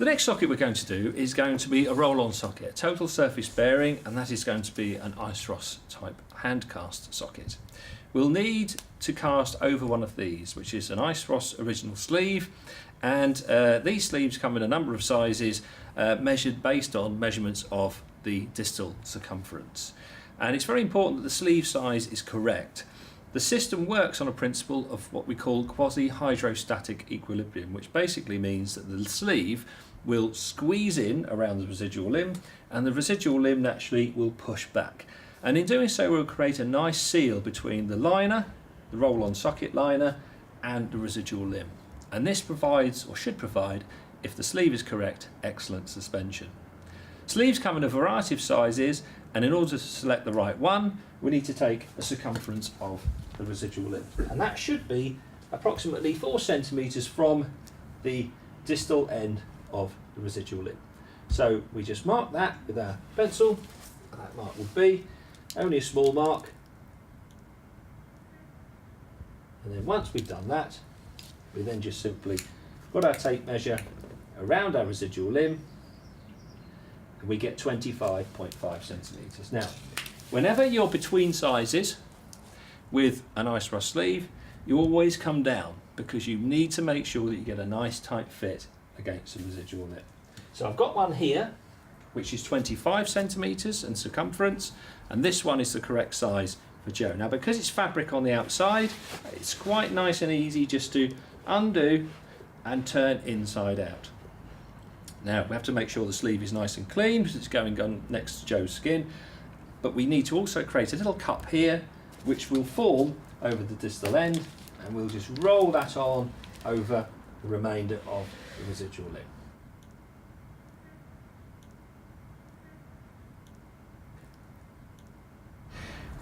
The next socket we're going to do is going to be a roll-on socket, total surface bearing, and that is going to be an ice-ross type hand cast socket. We'll need to cast over one of these, which is an ice-ross original sleeve, and these sleeves come in a number of sizes measured based on measurements of the distal circumference. And it's very important that the sleeve size is correct. The system works on a principle of what we call quasi-hydrostatic equilibrium, which basically means that the sleeve will squeeze in around the residual limb and the residual limb naturally will push back. And in doing so, we'll create a nice seal between the liner, the roll-on socket liner, and the residual limb. And this provides, or should provide, if the sleeve is correct, excellent suspension. Sleeves come in a variety of sizes, and in order to select the right one, we need to take the circumference of the residual limb. And that should be approximately 4 centimetres from the distal end of the residual limb. So we just mark that with our pencil. That mark would be only a small mark. And then once we've done that, we then just simply put our tape measure around our residual limb, and we get 25.5 centimetres. Now, whenever you're between sizes with an ice-ross sleeve, you always come down because you need to make sure that you get a nice tight fit against the residual limb. So I've got one here which is 25 centimetres in circumference, and this one is the correct size for Joe. Now, because it's fabric on the outside, it's quite nice and easy just to undo and turn inside out. Now, we have to make sure the sleeve is nice and clean because it's going on next to Joe's skin, but we need to also create a little cup here which will fall over the distal end, and we'll just roll that on over the remainder of the residual limb.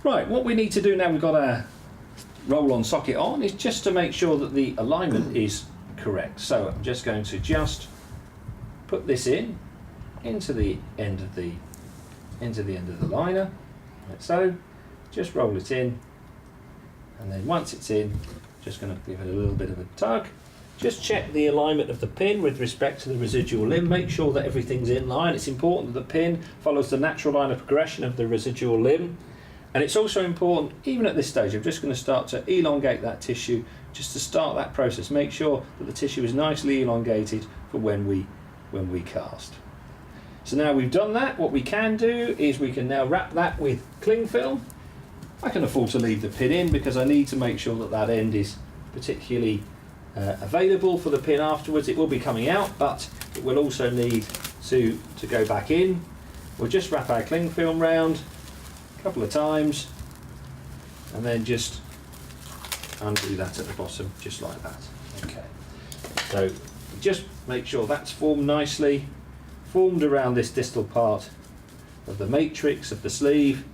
Right, what we need to do now we've got our roll-on socket on is just to make sure that the alignment is correct. So I'm just going to put this into the end of the liner, like so. Just roll it in, and then once it's in, just going to give it a little bit of a tug. Just check the alignment of the pin with respect to the residual limb. Make sure that everything's in line. It's important that the pin follows the natural line of progression of the residual limb. And it's also important, even at this stage, I'm just going to start to elongate that tissue just to start that process. Make sure that the tissue is nicely elongated for when we cast. So now we've done that, what we can do is we can now wrap that with cling film. I can afford to leave the pin in because I need to make sure that that end is particularly available for the pin afterwards. It will be coming out, but it will also need to go back in. We'll just wrap our cling film round a couple of times and then just undo that at the bottom, just like that. Okay, so just make sure that's formed nicely, formed around this distal part of the matrix of the sleeve.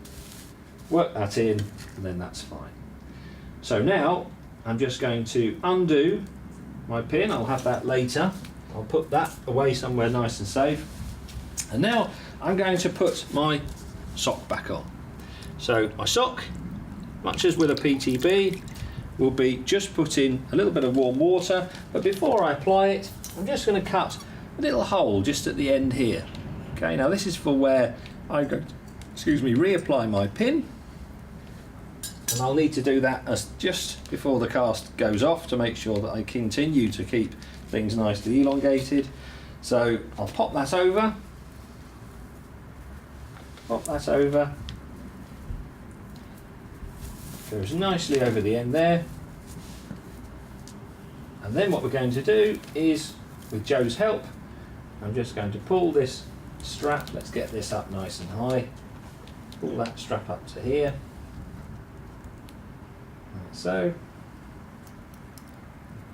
Work that in, and then that's fine. So now I'm just going to undo my pin. I'll have that later. I'll put that away somewhere nice and safe. And now I'm going to put my sock back on. So my sock, much as with a PTB, will be just put in a little bit of warm water, but before I apply it, I'm just going to cut a little hole just at the end here. Okay, now this is for where I go, reapply my pin, and I'll need to do that as just before the cast goes off to make sure that I continue to keep things nicely elongated. So I'll pop that over, goes nicely over the end there, and then what we're going to do is, with Joe's help, I'm just going to pull this strap. Let's get this up nice and high. Pull that strap up to here, like so.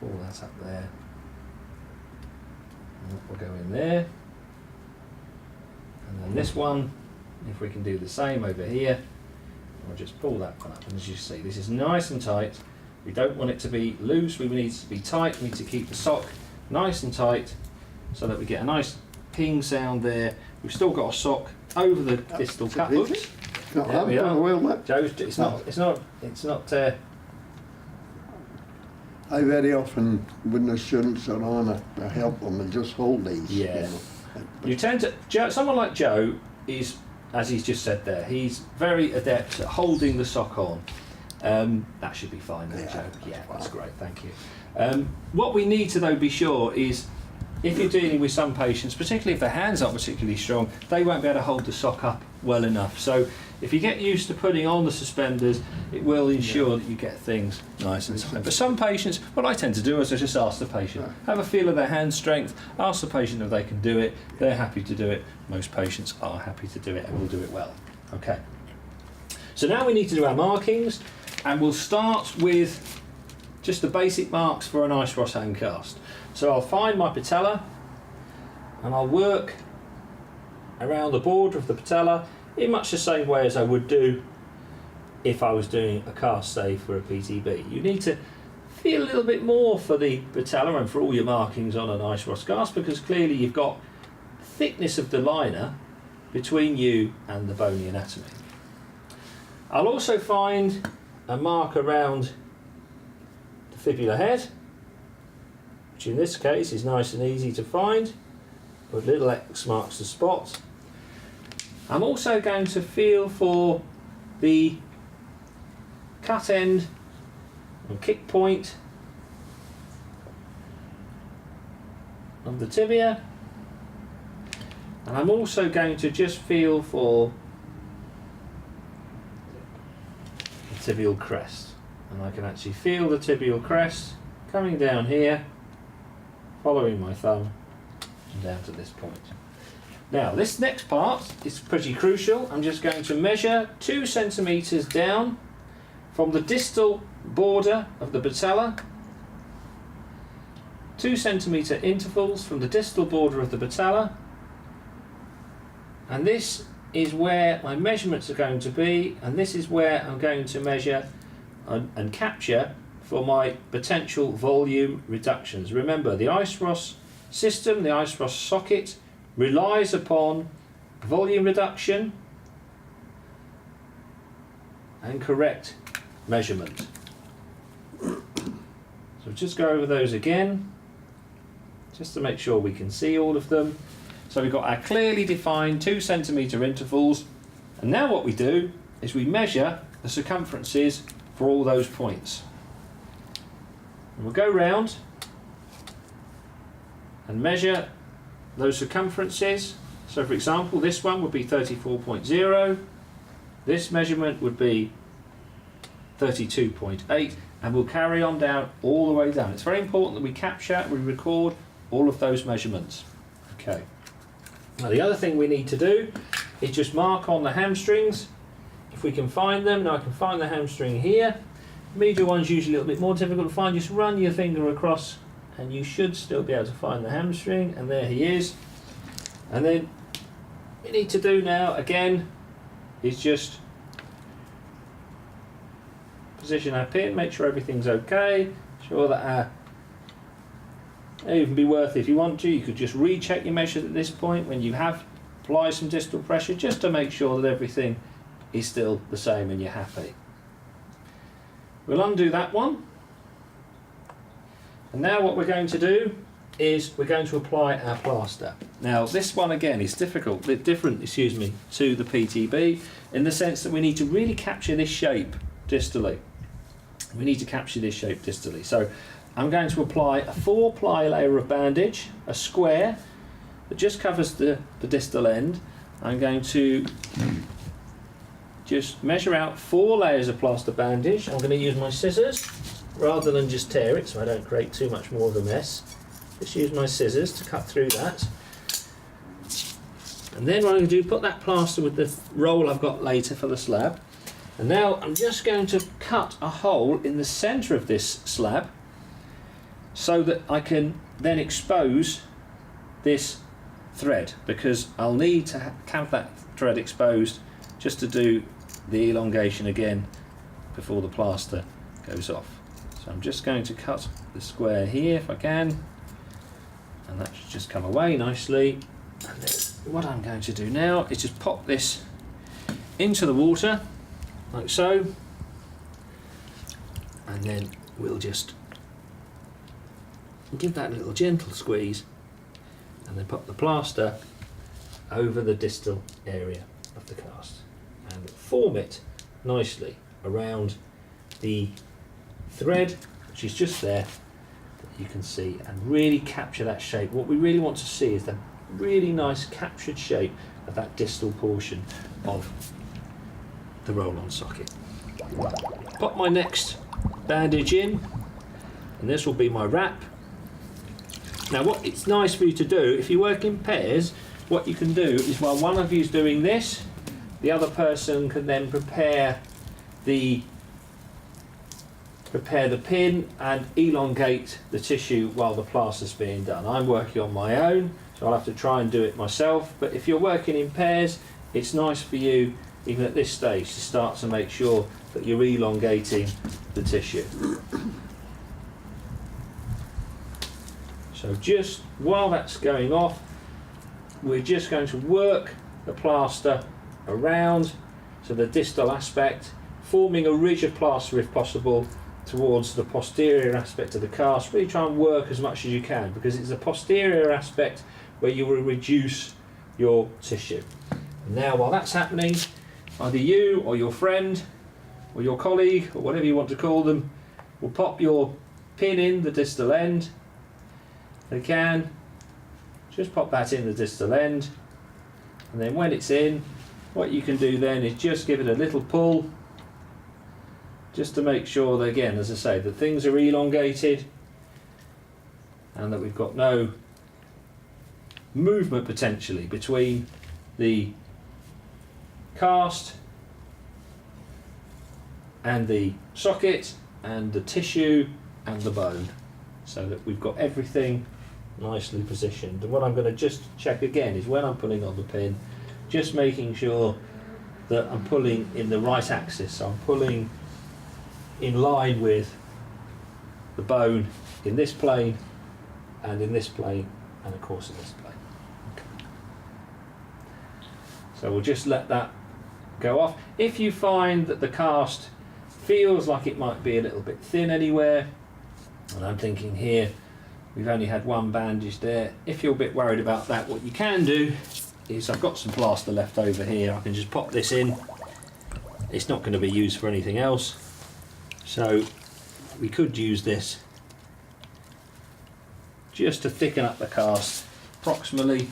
Pull that up there, and that will go in there. And then this one, if we can do the same over here, we'll just pull that one up. And as you see, this is nice and tight. We don't want it to be loose, we need it to be tight. We need to keep the sock nice and tight so that we get a nice ping sound there. We've still got a sock over the distal cut. Oops. There we are. Joe's, it's not I very often, when the students are on, I help them and just hold these. Yeah. You know. You tend to, someone like Joe is, as he's just said there, he's very adept at holding the sock on. That should be fine then, Joe. Yeah, that's great, thank you. What we need to though be sure is, if you're dealing with some patients, particularly if their hands aren't particularly strong, they won't be able to hold the sock up well enough. So if you get used to putting on the suspenders, it will ensure that you get things nice and tight. But some patients, what I tend to do is I just ask the patient, have a feel of their hand strength, ask the patient if they can do it, they're happy to do it. Most patients are happy to do it and will do it well. Okay. So now we need to do our markings, and we'll start with just the basic marks for an ice Ross hand cast. So I'll find my patella and I'll work around the border of the patella in much the same way as I would do if I was doing a cast, say, for a PTB. You need to feel a little bit more for the patella and for all your markings on an ice Ross cast, because clearly you've got thickness of the liner between you and the bony anatomy. I'll also find a mark around the fibula head, which in this case is nice and easy to find, with little X marks the spot. I'm also going to feel for the cut end and kick point of the tibia, and I'm also going to just feel for the tibial crest, and I can actually feel the tibial crest coming down here, following my thumb and down to this point. Now this next part is pretty crucial. I'm just going to measure 2 centimetres down from the distal border of the patella, 2 centimetre intervals from the distal border of the patella, and this is where my measurements are going to be, and this is where I'm going to measure and capture for my potential volume reductions. Remember, the ice Ross system, the ice Ross socket, relies upon volume reduction and correct measurement. So just go over those again, just to make sure we can see all of them. So we've got our clearly defined 2 centimetre intervals, and now what we do is we measure the circumferences for all those points. And we'll go round and measure those circumferences. So for example, this one would be 34.0, this measurement would be 32.8, and we'll carry on down all the way down. It's very important that we capture, we record all of those measurements. Okay. Now the other thing we need to do is just mark on the hamstrings, if we can find them. Now I can find the hamstring here. Medial one's usually a little bit more difficult to find. Just run your finger across and you should still be able to find the hamstring, and there he is. And then what we need to do now again is just position our pin, make sure everything's okay, sure that it even be worth it if you want to. You could just recheck your measures at this point when you have applied some distal pressure, just to make sure that everything is still the same and you're happy. We'll undo that one, and now what we're going to do is we're going to apply our plaster. Now this one again is different, to the PTB, in the sense that we need to really capture this shape distally. So I'm going to apply a 4-ply layer of bandage, a square that just covers the distal end. I'm going to just measure out 4 layers of plaster bandage. I'm going to use my scissors rather than just tear it, so I don't create too much more of a mess. Just use my scissors to cut through that. And then what I'm going to do, put that plaster with the roll I've got later for the slab. And now I'm just going to cut a hole in the centre of this slab so that I can then expose this thread, because I'll need to have that thread exposed just to do the elongation again before the plaster goes off. So I'm just going to cut the square here if I can, and that should just come away nicely. And then what I'm going to do now is just pop this into the water like so, and then we'll just give that a little gentle squeeze, and then pop the plaster over the distal area of the cast and form it nicely around the thread, which is just there, that you can see, and really capture that shape. What we really want to see is the really nice captured shape of that distal portion of the roll-on socket. Pop my next bandage in, and this will be my wrap. Now what it's nice for you to do, if you work in pairs, what you can do is while one of you is doing this, the other person can then prepare the pin and elongate the tissue while the plaster's being done. I'm working on my own, so I'll have to try and do it myself, but if you're working in pairs, it's nice for you, even at this stage, to start to make sure that you're elongating the tissue. So just while that's going off, we're just going to work the plaster around to the distal aspect, forming a ridge of plaster if possible towards the posterior aspect of the cast. Really try and work as much as you can, because it's the posterior aspect where you will reduce your tissue. And now while that's happening, either you or your friend or your colleague or whatever you want to call them will pop your pin in the distal end. They can just pop that in the distal end, and then when it's in, what you can do then is just give it a little pull, just to make sure that, again, as I say, that things are elongated and that we've got no movement potentially between the cast and the socket and the tissue and the bone, so that we've got everything nicely positioned. And what I'm going to just check again is when I'm pulling on the pin, just making sure that I'm pulling in the right axis. So I'm pulling in line with the bone in this plane and in this plane and of course in this plane. Okay. So we'll just let that go off. If you find that the cast feels like it might be a little bit thin anywhere, and I'm thinking here we've only had one bandage there, if you're a bit worried about that, what you can do is, I've got some plaster left over here, I can just pop this in. It's not going to be used for anything else, so we could use this just to thicken up the cast approximately,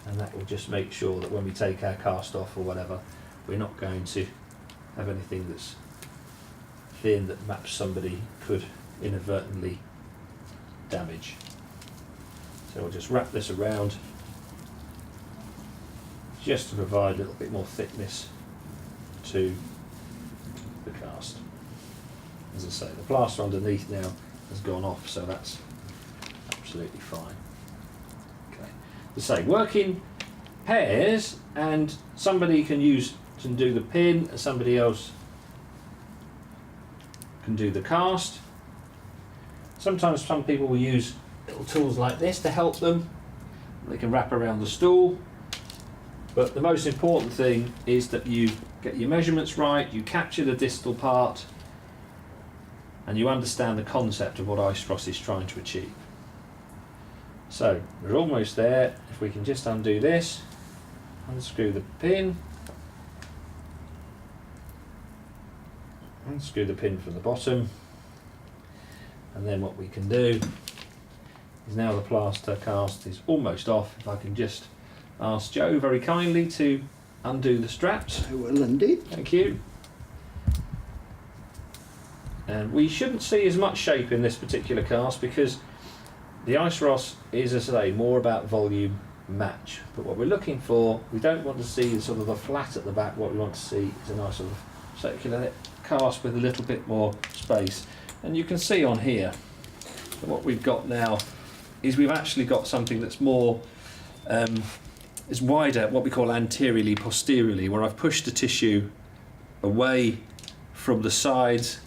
and that will just make sure that when we take our cast off or whatever, we're not going to have anything that's thin that perhaps somebody could inadvertently damage. So we'll just wrap this around just to provide a little bit more thickness to the cast. As I say, the plaster underneath now has gone off, so that's absolutely fine. Okay. As I say, work in pairs, and somebody can do the pin and somebody else can do the cast. Sometimes some people will use little tools like this to help them. They can wrap around the stool, but the most important thing is that you get your measurements right, you capture the distal part, and you understand the concept of what Icefrost is trying to achieve. So we're almost there. If we can just undo this, unscrew the pin, unscrew the pin from the bottom, and then what we can do is, now the plaster cast is almost off, if I can just ask Joe very kindly to undo the straps. I will indeed. Thank you. And we shouldn't see as much shape in this particular cast because the Icefrost is, as I say, more about volume match. But what we're looking for, we don't want to see sort of the flat at the back. What we want to see is a nice sort of circular cast with a little bit more space. And you can see on here that what we've got now is we've actually got something that's more is wider, what we call anteriorly posteriorly, where I've pushed the tissue away from the sides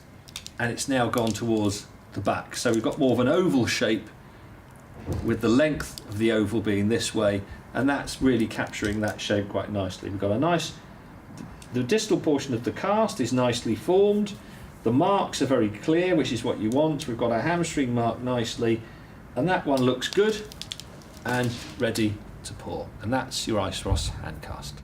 and it's now gone towards the back. So we've got more of an oval shape with the length of the oval being this way, and that's really capturing that shape quite nicely. We've got a nice, the distal portion of the cast is nicely formed, the marks are very clear, which is what you want. We've got our hamstring marked nicely, And that one looks good and ready to pour. And that's your Ice Ross hand cast.